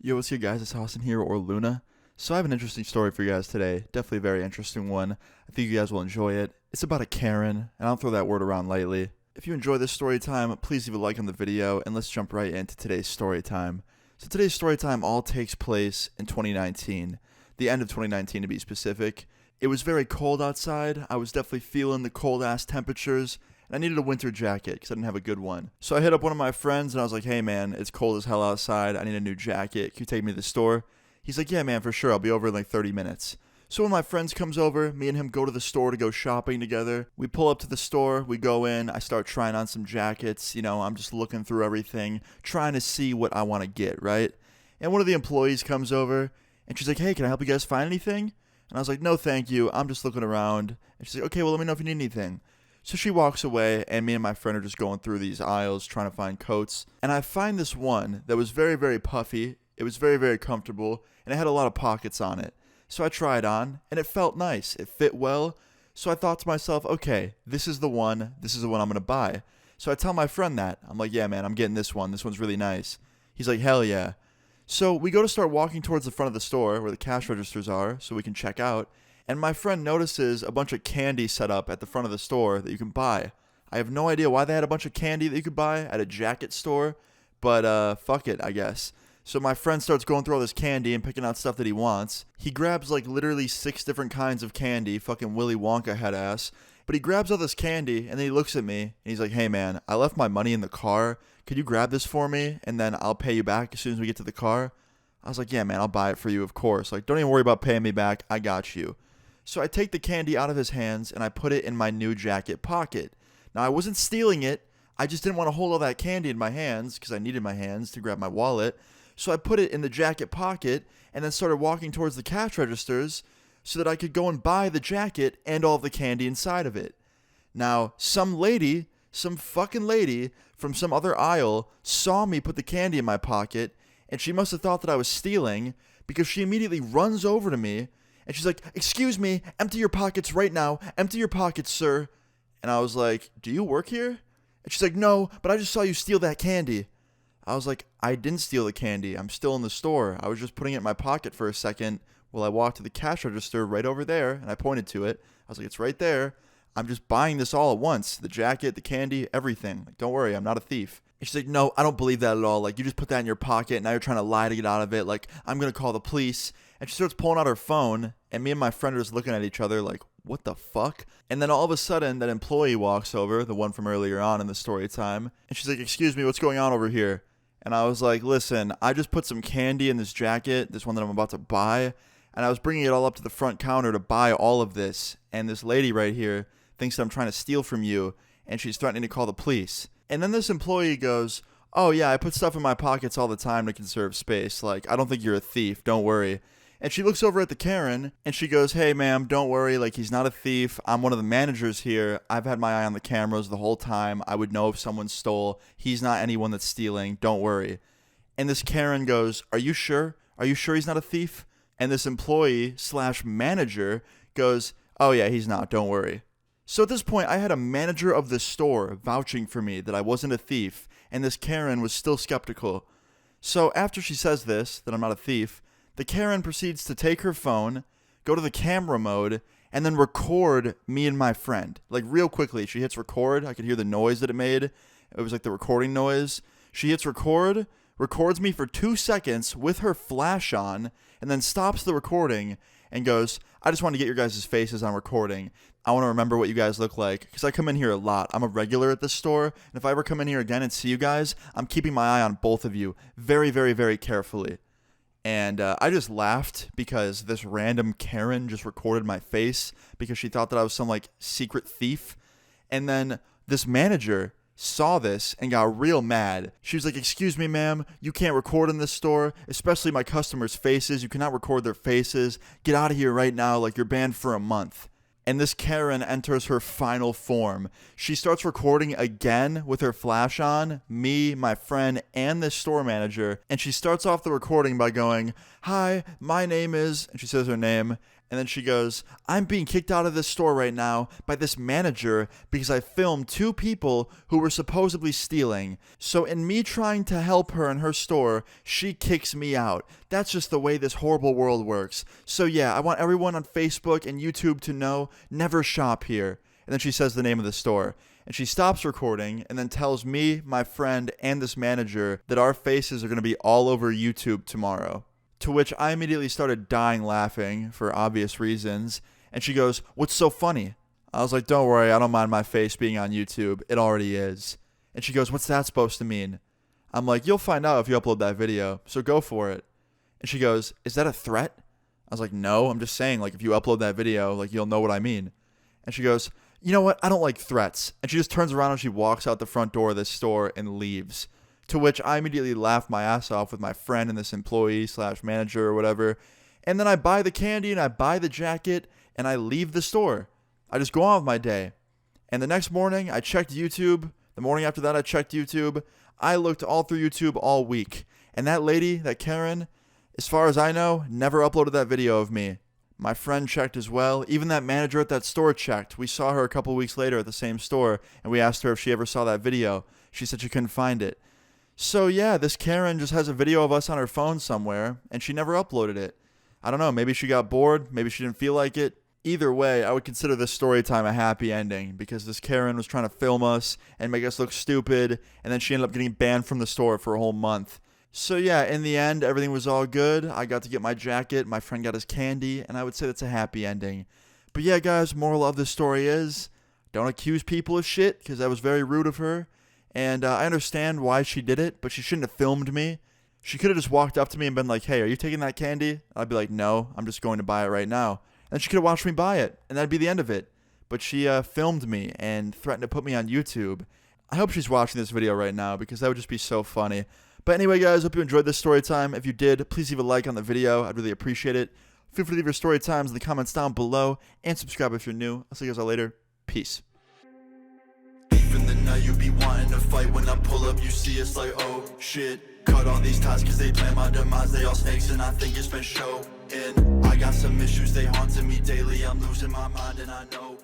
Yo, what's good, guys? It's Austin here, or Luna. So I have an interesting story for you guys today. Definitely a very interesting one. I think you guys will enjoy it. It's about a Karen, and I don't throw that word around lightly. If you enjoy this story time, please leave a like on the video, and let's jump right into today's story time. So today's story time all takes place in 2019. The end of 2019 to be specific. It was very cold outside. I was definitely feeling the cold-ass temperatures. And I needed a winter jacket because I didn't have a good one. So I hit up one of my friends and I was like, hey man, it's cold as hell outside. I need a new jacket. Can you take me to the store? He's like, yeah man, for sure. I'll be over in like 30 minutes. So when my friends comes over, me and him go to the store to go shopping together. We pull up to the store, we go in, I start trying on some jackets. I'm just looking through everything, trying to see what I want to get, right? And one of the employees comes over and she's like, hey, can I help you guys find anything? And I was like, no thank you, I'm just looking around. And she's like, okay, well let me know if you need anything. So she walks away, and me and my friend are just going through these aisles trying to find coats. And I find this one that was very, very puffy. It was very, very comfortable, and it had a lot of pockets on it. So I tried it on, and it felt nice. It fit well. So I thought to myself, okay, this is the one. This is the one I'm going to buy. So I tell my friend that. I'm like, yeah, man, I'm getting this one. This one's really nice. He's like, hell yeah. So we go to start walking towards the front of the store where the cash registers are so we can check out. And my friend notices a bunch of candy set up at the front of the store that you can buy. I have no idea why they had a bunch of candy that you could buy at a jacket store, but fuck it, I guess. So my friend starts going through all this candy and picking out stuff that he wants. He grabs like literally 6 different kinds of candy, fucking Willy Wonka head ass. But he grabs all this candy and then he looks at me and he's like, hey man, I left my money in the car. Could you grab this for me and then I'll pay you back as soon as we get to the car? I was like, yeah man, I'll buy it for you, of course. Like, don't even worry about paying me back. I got you. So I take the candy out of his hands and I put it in my new jacket pocket. Now I wasn't stealing it. I just didn't want to hold all that candy in my hands because I needed my hands to grab my wallet. So I put it in the jacket pocket and then started walking towards the cash registers so that I could go and buy the jacket and all of the candy inside of it. Now, some fucking lady from some other aisle saw me put the candy in my pocket and she must have thought that I was stealing because she immediately runs over to me. And she's like, excuse me, empty your pockets right now. Empty your pockets, sir. And I was like, do you work here? And she's like, no, but I just saw you steal that candy. I was like, I didn't steal the candy. I'm still in the store. I was just putting it in my pocket for a second while I walked to the cash register right over there. And I pointed to it. I was like, it's right there. I'm just buying this all at once. The jacket, the candy, everything. Like, don't worry, I'm not a thief. And she's like, no, I don't believe that at all. Like, you just put that in your pocket. Now you're trying to lie to get out of it. Like, I'm going to call the police. And she starts pulling out her phone, and me and my friend are just looking at each other like, what the fuck? And then all of a sudden, that employee walks over, the one from earlier on in the story time, and she's like, excuse me, what's going on over here? And I was like, listen, I just put some candy in this jacket, this one that I'm about to buy, and I was bringing it all up to the front counter to buy all of this, and this lady right here thinks that I'm trying to steal from you, and she's threatening to call the police. And then this employee goes, oh yeah, I put stuff in my pockets all the time to conserve space. Like, I don't think you're a thief, don't worry. And she looks over at the Karen, and she goes, hey, ma'am, don't worry. Like, he's not a thief. I'm one of the managers here. I've had my eye on the cameras the whole time. I would know if someone stole. He's not anyone that's stealing. Don't worry. And this Karen goes, are you sure? Are you sure he's not a thief? And this employee / manager goes, oh, yeah, he's not. Don't worry. So at this point, I had a manager of the store vouching for me that I wasn't a thief, and this Karen was still skeptical. So after she says this, that I'm not a thief, the Karen proceeds to take her phone, go to the camera mode, and then record me and my friend. Like, real quickly. She hits record. I could hear the noise that it made. It was like the recording noise. She hits record, records me for 2 seconds with her flash on, and then stops the recording and goes, I just want to get your guys' faces on recording. I want to remember what you guys look like, because I come in here a lot. I'm a regular at this store, and if I ever come in here again and see you guys, I'm keeping my eye on both of you very, very, very carefully. And I just laughed because this random Karen just recorded my face because she thought that I was some, like, secret thief. And then this manager saw this and got real mad. She was like, excuse me, ma'am, you can't record in this store, especially my customers' faces. You cannot record their faces. Get out of here right now, like you're banned for a month. And this Karen enters her final form. She starts recording again with her flash on, me, my friend, and this store manager. And she starts off the recording by going, hi, my name is, and she says her name. And And then she goes, I'm being kicked out of this store right now by this manager because I filmed 2 people who were supposedly stealing. So in me trying to help her in her store, she kicks me out. That's just the way this horrible world works. So yeah, I want everyone on Facebook and YouTube to know, never shop here. And then she says the name of the store. And she stops recording and then tells me, my friend, and this manager that our faces are going to be all over YouTube tomorrow. To which I immediately started dying laughing for obvious reasons. And she goes, what's so funny? I was like, don't worry, I don't mind my face being on YouTube. It already is. And she goes, what's that supposed to mean? I'm like, you'll find out if you upload that video, so go for it. And she goes, is that a threat? I was like, no, I'm just saying, like, if you upload that video, like, you'll know what I mean. And she goes, you know what? I don't like threats. And she just turns around and she walks out the front door of this store and leaves. To which I immediately laugh my ass off with my friend and this employee / manager or whatever. And then I buy the candy and I buy the jacket and I leave the store. I just go on with my day. And the next morning I checked YouTube. The morning after that I checked YouTube. I looked all through YouTube all week. And that lady, that Karen, as far as I know, never uploaded that video of me. My friend checked as well. Even that manager at that store checked. We saw her a couple weeks later at the same store, and we asked her if she ever saw that video. She said she couldn't find it. So yeah, this Karen just has a video of us on her phone somewhere, and she never uploaded it. I don't know, maybe she got bored, maybe she didn't feel like it. Either way, I would consider this story time a happy ending, because this Karen was trying to film us and make us look stupid, and then she ended up getting banned from the store for a whole month. So yeah, in the end, everything was all good. I got to get my jacket, my friend got his candy, and I would say that's a happy ending. But yeah, guys, moral of the story is, don't accuse people of shit, because that was very rude of her. And I understand why she did it, but she shouldn't have filmed me. She could have just walked up to me and been like, hey, are you taking that candy? I'd be like, no, I'm just going to buy it right now. And she could have watched me buy it, and that'd be the end of it. But she filmed me and threatened to put me on YouTube. I hope she's watching this video right now, because that would just be so funny. But anyway, guys, hope you enjoyed this story time. If you did, please leave a like on the video. I'd really appreciate it. Feel free to leave your story times in the comments down below, and subscribe if you're new. I'll see you guys all later. Peace. In the night you be wanting to fight. When I pull up you see it's like, oh shit. Cut all these ties cause they plan my demise. They all snakes and I think it's been showing. I got some issues, they haunting me daily. I'm losing my mind and I know